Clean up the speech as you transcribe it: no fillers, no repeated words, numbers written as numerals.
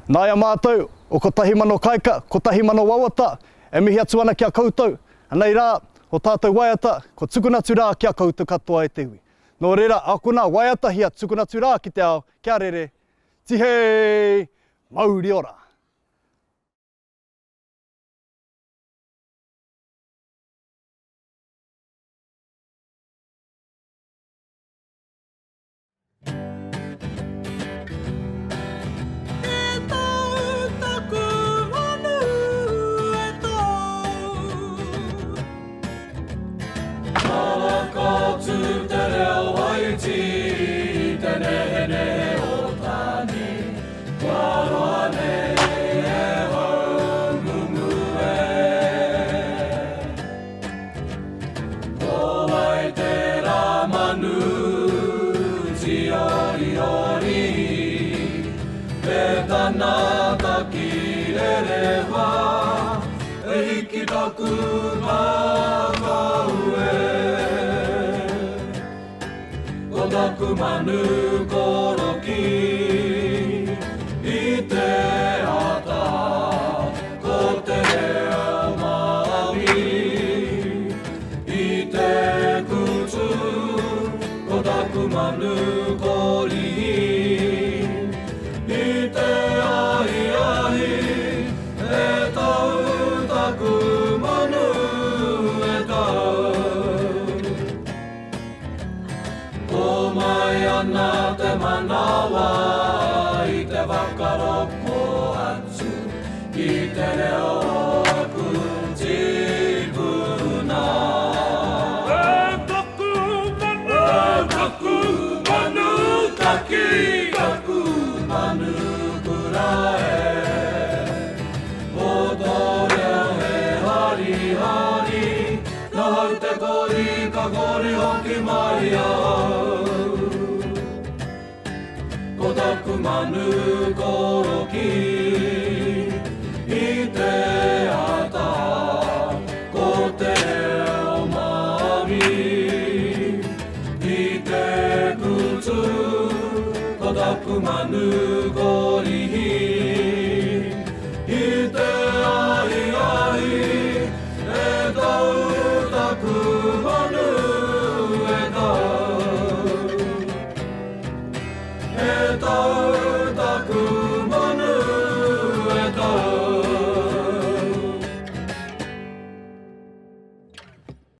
Nā ia mātou, o ko tahi mano kaika, ko tahi mano wawata, e mihi atu ana kia koutou. Nei rā, o tātou waiata, ko tukunatu rā kia koutou katoa e te hui. Nō reira, a kona waiata hia tukunatu rā ki te ao, kia rere, tihei, mauri ora. Manu koroki I te ata Ko te reo mawi I te kutu Ko taku manu kori I te ahi ahi E tau taku manu e tau Ana te manawa I te whakaroko atu I te reo aku tīpuna E taku manu taki Taku manu kurae O tō reo he hari hari Nā hau te kori ka kori hoki mai au Ko taku manu koroki I te ata Ko te reo mawi I te kutu Ko taku manu kori